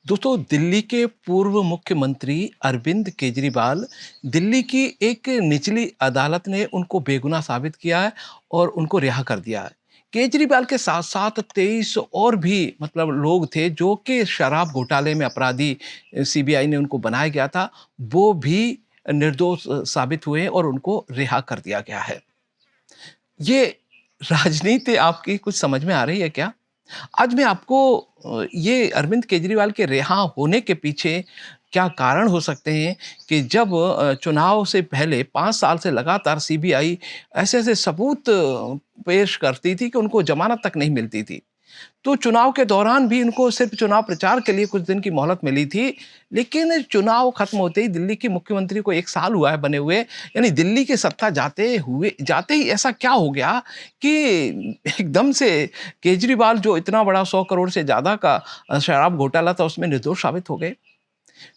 दोस्तों, दिल्ली के पूर्व मुख्यमंत्री अरविंद केजरीवाल, दिल्ली की एक निचली अदालत ने उनको बेगुनाह साबित किया है और उनको रिहा कर दिया है। केजरीवाल के साथ-साथ 23 और भी लोग थे जो कि शराब घोटाले में अपराधी सीबीआई ने उनको बनाया गया था, वो भी निर्दोष साबित हुए और उनको रिहा कर दिया गया है। ये राजनीति आपकी कुछ समझ में आ रही है क्या? आज मैं आपको ये अरविंद केजरीवाल के रिहा होने के पीछे क्या कारण हो सकते हैं कि जब चुनाव से पहले 5 साल से लगातार सीबीआई ऐसे-ऐसे सबूत पेश करती थी कि उनको ज़मानत तक नहीं मिलती थी। तो चुनाव के दौरान भी इनको सिर्फ़ चुनाव प्रचार के लिए कुछ दिन की मोहलत मिली थी, लेकिन चुनाव खत्म होते ही दिल्ली के मुख्यमंत्री को 1 साल हुआ है बने हुए, यानी दिल्ली की सत्ता जाते ही ऐसा क्या हो गया कि एकदम से केजरीवाल जो इतना बड़ा 100 करोड़ से ज़्यादा का शराब घोटाला था, उसमें निर्दोष साबित हो गए।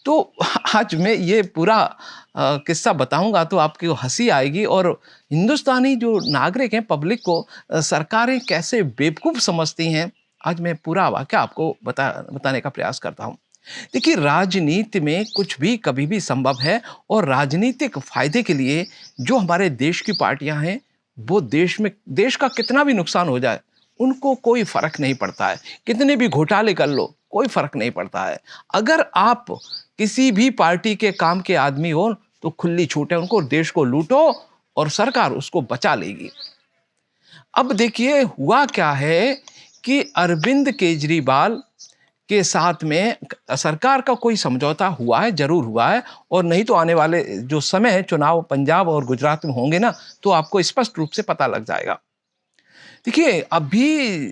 तो आज मैं ये पूरा किस्सा बताऊँगा तो आपको हँसी आएगी और हिंदुस्तानी जो नागरिक हैं, पब्लिक को सरकारें कैसे बेवकूफ़ समझती हैं, आज मैं पूरा वाक़या आपको बताने का प्रयास करता हूँ। देखिए, राजनीति में कुछ भी कभी भी संभव है और राजनीतिक फ़ायदे के लिए जो हमारे देश की पार्टियाँ हैं, वो देश का कितना भी नुकसान हो जाए, उनको कोई फ़र्क नहीं पड़ता है। कितने भी घोटाले कर लो, कोई फ़र्क नहीं पड़ता है। अगर आप किसी भी पार्टी के काम के आदमी हो, तो खुली छूट है उनको, देश को लूटो और सरकार उसको बचा लेगी। अब देखिए हुआ क्या है कि अरविंद केजरीवाल के साथ में सरकार का कोई समझौता हुआ है, ज़रूर हुआ है और नहीं तो आने वाले जो समय है चुनाव पंजाब और गुजरात में होंगे ना, तो आपको स्पष्ट रूप से पता लग जाएगा। देखिए, अभी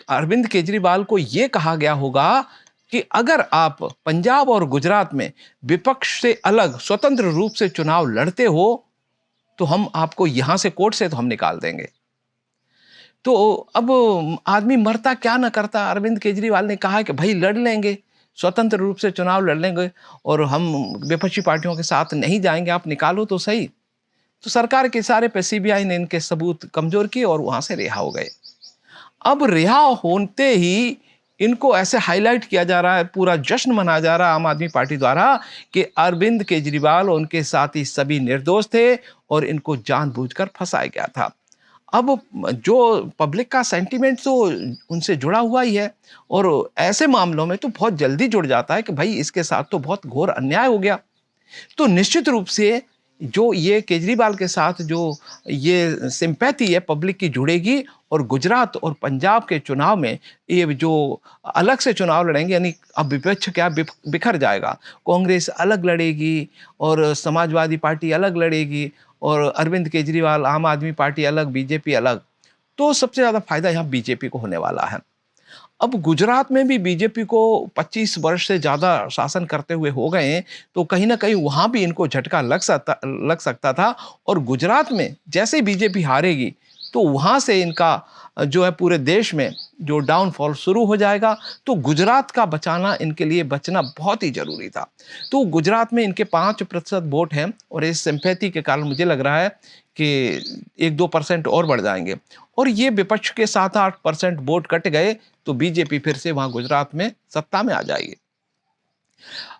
अरविंद केजरीवाल को ये कहा गया होगा कि अगर आप पंजाब और गुजरात में विपक्ष से अलग स्वतंत्र रूप से चुनाव लड़ते हो, तो हम आपको यहाँ से कोर्ट से तो हम निकाल देंगे। तो अब आदमी मरता क्या ना करता, अरविंद केजरीवाल ने कहा कि भई लड़ लेंगे, स्वतंत्र रूप से चुनाव लड़ लेंगे और हम विपक्षी पार्टियों के साथ नहीं जाएँगे, आप निकालो तो सही। तो सरकार के इशारे पे सीबीआई ने इनके सबूत कमज़ोर किए और वहाँ से रिहा हो गए। अब रिहा होते ही इनको ऐसे हाइलाइट किया जा रहा है, पूरा जश्न मनाया जा रहा है आम आदमी पार्टी द्वारा कि अरविंद केजरीवाल और उनके साथी सभी निर्दोष थे और इनको जानबूझकर फँसाया गया था। अब जो पब्लिक का सेंटिमेंट तो उनसे जुड़ा हुआ ही है और ऐसे मामलों में तो बहुत जल्दी जुड़ जाता है कि भई इसके साथ तो बहुत घोर अन्याय हो गया। तो निश्चित रूप से जो ये केजरीवाल के साथ जो ये सिंपैथी है पब्लिक की जुड़ेगी और गुजरात और पंजाब के चुनाव में ये जो अलग से चुनाव लड़ेंगे, यानी अब विपक्ष क्या बिखर जाएगा। कांग्रेस अलग लड़ेगी और समाजवादी पार्टी अलग लड़ेगी और अरविंद केजरीवाल, आम आदमी पार्टी अलग, बीजेपी अलग। तो सबसे ज़्यादा फायदा यहाँ बीजेपी को होने वाला है। अब गुजरात में भी बीजेपी को 25 वर्ष से ज़्यादा शासन करते हुए हो गए हैं, तो कहीं न कहीं वहाँ भी इनको झटका लग सकता था और गुजरात में जैसे ही बीजेपी हारेगी, तो वहाँ से इनका जो है पूरे देश में जो डाउनफॉल शुरू हो जाएगा, तो गुजरात का बचाना इनके लिए बचना बहुत ही ज़रूरी था। तो गुजरात में इनके 5% वोट हैं और इस सिम्पैथी के कारण मुझे लग रहा है कि 1-2% और बढ़ जाएँगे और ये विपक्ष के 7-8% वोट कट गए, तो बीजेपी फिर से वहाँ गुजरात में सत्ता में आ जाएगी।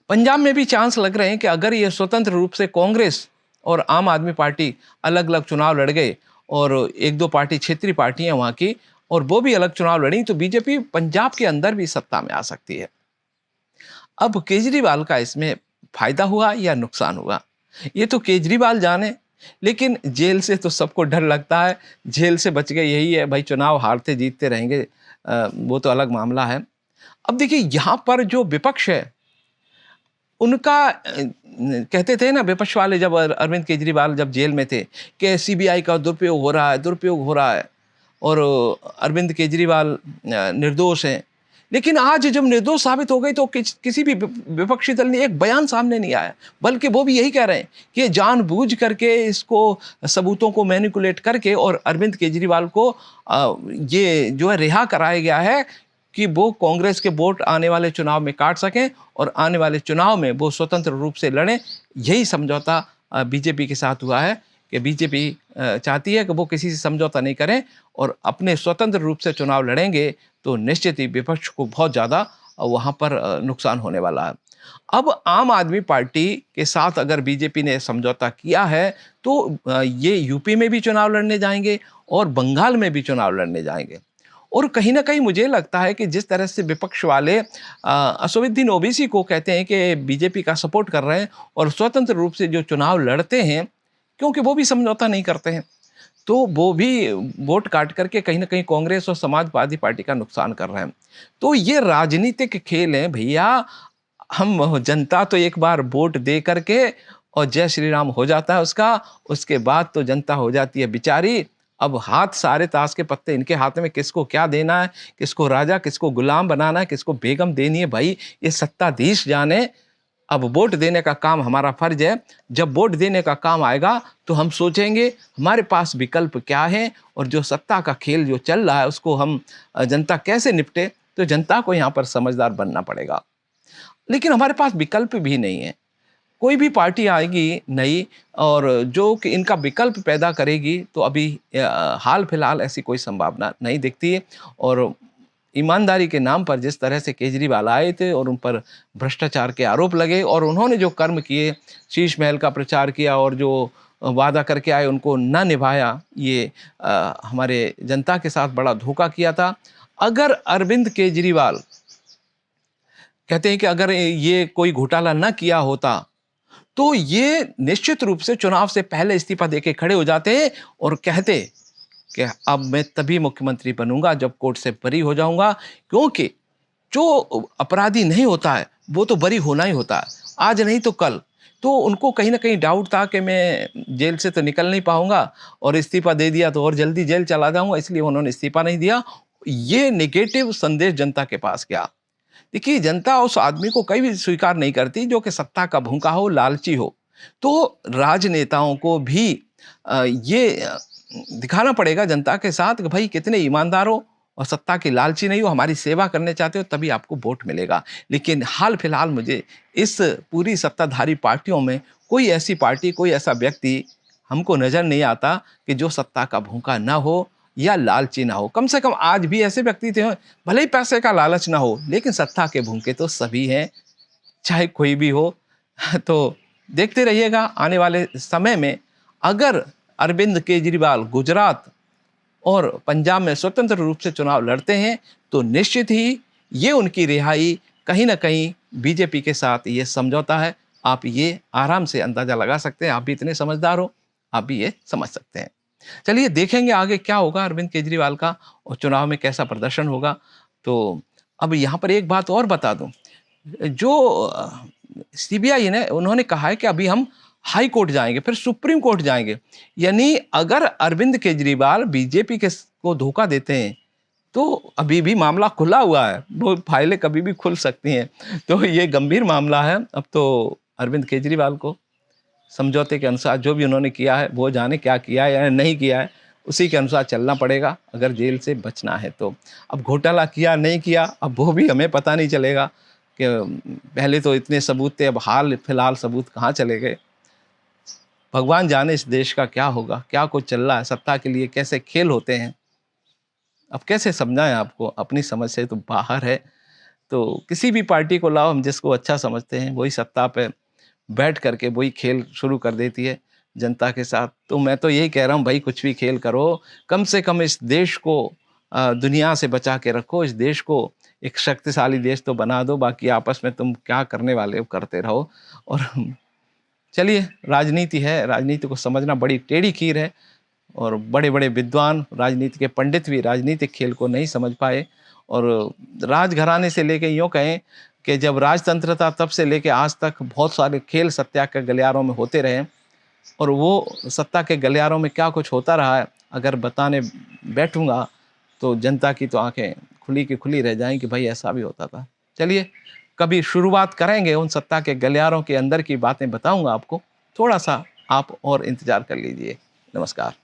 पंजाब में भी चांस लग रहे हैं कि अगर ये स्वतंत्र रूप से कांग्रेस और आम आदमी पार्टी अलग-अलग चुनाव लड़ गए और 1-2 पार्टी क्षेत्रीय पार्टी हैं वहाँ की और वो भी अलग चुनाव लड़ी, तो बीजेपी पंजाब के अंदर भी सत्ता में आ सकती है। अब केजरीवाल का इसमें फ़ायदा हुआ या नुकसान हुआ, ये तो केजरीवाल जाने, लेकिन जेल से तो सबको डर लगता है, जेल से बच गए यही है, भाई चुनाव हारते-जीतते रहेंगे, वो तो अलग मामला है। अब देखिए यहाँ पर जो विपक्ष है, उनका कहते थे ना विपक्ष वाले जब अरविंद केजरीवाल जब जेल में थे कि सीबीआई का दुरुपयोग हो रहा है और अरविंद केजरीवाल निर्दोष हैं। लेकिन आज जब निर्दोष साबित हो गई तो किसी भी विपक्षी दल ने एक बयान सामने नहीं आया, बल्कि वो भी यही कह रहे हैं कि जानबूझ करके इसको सबूतों को मैनिपुलेट करके और अरविंद केजरीवाल को ये जो है रिहा कराया गया है कि वो कांग्रेस के वोट आने वाले चुनाव में काट सकें और आने वाले चुनाव में वो स्वतंत्र रूप से लड़ें। यही समझौता बीजेपी के साथ हुआ है कि बीजेपी चाहती है कि वो किसी से समझौता नहीं करें और अपने स्वतंत्र रूप से चुनाव लड़ेंगे, तो निश्चित ही विपक्ष को बहुत ज़्यादा वहाँ पर नुकसान होने वाला है। अब आम आदमी पार्टी के साथ अगर बीजेपी ने समझौता किया है, तो ये यूपी में भी चुनाव लड़ने जाएँगे और बंगाल में भी चुनाव लड़ने जाएँगे। और कहीं न कहीं मुझे लगता है कि जिस तरह से विपक्ष वाले असदुद्दीन ओवैसी को कहते हैं कि बीजेपी का सपोर्ट कर रहे हैं और स्वतंत्र रूप से जो चुनाव लड़ते हैं, क्योंकि वो भी समझौता नहीं करते हैं, तो वो भी वोट काट करके कहीं न कहीं कांग्रेस और समाजवादी पार्टी का नुकसान कर रहे हैं। तो ये राजनीतिक खेल हैं भैया, हम जनता तो एक बार वोट दे करके और जय श्री राम हो जाता है उसका, उसके बाद तो जनता हो जाती है बेचारी। अब हाथ सारे ताश के पत्ते इनके हाथ में, किसको क्या देना है, किसको राजा, किसको गुलाम बनाना है, किसको बेगम देनी है, भाई ये सत्ताधीश जाने। अब वोट देने का काम हमारा फर्ज है। जब वोट देने का काम आएगा तो हम सोचेंगे हमारे पास विकल्प क्या है और जो सत्ता का खेल जो चल रहा है उसको हम जनता कैसे निपटे। तो जनता को यहाँ पर समझदार बनना पड़ेगा। लेकिन हमारे पास विकल्प भी नहीं है। कोई भी पार्टी आएगी नई और जो कि इनका विकल्प पैदा करेगी, तो अभी हाल फिलहाल ऐसी कोई संभावना नहीं दिखती है। और ईमानदारी के नाम पर जिस तरह से केजरीवाल आए थे और उन पर भ्रष्टाचार के आरोप लगे और उन्होंने जो कर्म किए, शीश महल का प्रचार किया और जो वादा करके आए उनको ना निभाया, ये हमारे जनता के साथ बड़ा धोखा किया था। अगर अरविंद केजरीवाल कहते हैं कि अगर ये कोई घोटाला ना किया होता, तो ये निश्चित रूप से चुनाव से पहले इस्तीफा देके खड़े हो जाते और कहते कि अब मैं तभी मुख्यमंत्री बनूंगा जब कोर्ट से बरी हो जाऊंगा। क्योंकि जो अपराधी नहीं होता है वो तो बरी होना ही होता है, आज नहीं तो कल। तो उनको कहीं ना कहीं डाउट था कि मैं जेल से तो निकल नहीं पाऊंगा और इस्तीफा दे दिया तो और जल्दी जेल चला जाऊंगा, इसलिए उन्होंने इस्तीफा नहीं दिया। ये नेगेटिव संदेश जनता के पास गया। देखिए, जनता उस आदमी को कभी भी स्वीकार नहीं करती जो कि सत्ता का भूखा हो, लालची हो। तो राजनेताओं को भी दिखाना पड़ेगा जनता के साथ कि भाई कितने ईमानदार हो और सत्ता की लालची नहीं हो, हमारी सेवा करने चाहते हो, तभी आपको वोट मिलेगा। लेकिन हाल फिलहाल मुझे इस पूरी सत्ताधारी पार्टियों में कोई ऐसी पार्टी, कोई ऐसा व्यक्ति हमको नज़र नहीं आता कि जो सत्ता का भूखा ना हो या लालची ना हो। कम से कम आज भी ऐसे व्यक्ति थे, भले ही पैसे का लालच ना हो, लेकिन सत्ता के भूखे तो सभी हैं, चाहे कोई भी हो। तो देखते रहिएगा आने वाले समय में, अगर अरविंद केजरीवाल गुजरात और पंजाब में स्वतंत्र रूप से चुनाव लड़ते हैं, तो निश्चित ही ये उनकी रिहाई कहीं न कहीं बीजेपी के साथ ये समझौता है। आप ये आराम से अंदाज़ा लगा सकते हैं, आप भी इतने समझदार हो, आप भी ये समझ सकते हैं। चलिए देखेंगे आगे क्या होगा अरविंद केजरीवाल का और चुनाव में कैसा प्रदर्शन होगा। तो अब यहाँ पर एक बात और बता दूँ, जो सीबीआई ने उन्होंने कहा है कि अभी हम हाई कोर्ट जाएँगे, फिर सुप्रीम कोर्ट जाएँगे। यानी अगर अरविंद केजरीवाल बीजेपी को धोखा देते हैं, तो अभी भी मामला खुला हुआ है, वो फाइलें कभी भी खुल सकती हैं। तो ये गंभीर मामला है। अब तो अरविंद केजरीवाल को समझौते के अनुसार जो भी उन्होंने किया है, वो जाने क्या किया है या नहीं किया है, उसी के अनुसार चलना पड़ेगा अगर जेल से बचना है तो। अब घोटाला किया नहीं किया, अब वो भी हमें पता नहीं चलेगा कि पहले तो इतने सबूत थे, अब हाल फिलहाल सबूत कहाँ चले गए। भगवान जाने इस देश का क्या होगा, क्या कुछ चल रहा है, सत्ता के लिए कैसे खेल होते हैं। अब कैसे समझाएं आपको, अपनी समझ से तो बाहर है। तो किसी भी पार्टी को लाओ, हम जिसको अच्छा समझते हैं वही सत्ता पे बैठ करके वही खेल शुरू कर देती है जनता के साथ। तो मैं तो यही कह रहा हूँ भाई, कुछ भी खेल करो, कम से कम इस देश को दुनिया से बचा के रखो, इस देश को एक शक्तिशाली देश तो बना दो, बाकी आपस में तुम क्या करने वाले हो करते रहो। और चलिए, राजनीति है, राजनीति को समझना बड़ी टेढ़ी खीर है और बड़े बड़े विद्वान राजनीति के पंडित भी राजनीतिक खेल को नहीं समझ पाए। और राजघराने से लेके यूँ कहें कि जब राजतंत्र था तब से लेके आज तक बहुत सारे खेल सत्ता के गलियारों में होते रहे, और वो सत्ता के गलियारों में क्या कुछ होता रहा है अगर बताने बैठूंगा तो जनता की तो आंखें खुली की खुली रह जाएं कि भाई ऐसा भी होता था। चलिए, कभी शुरुआत करेंगे, उन सत्ता के गलियारों के अंदर की बातें बताऊंगा आपको, थोड़ा सा आप और इंतजार कर लीजिए। नमस्कार।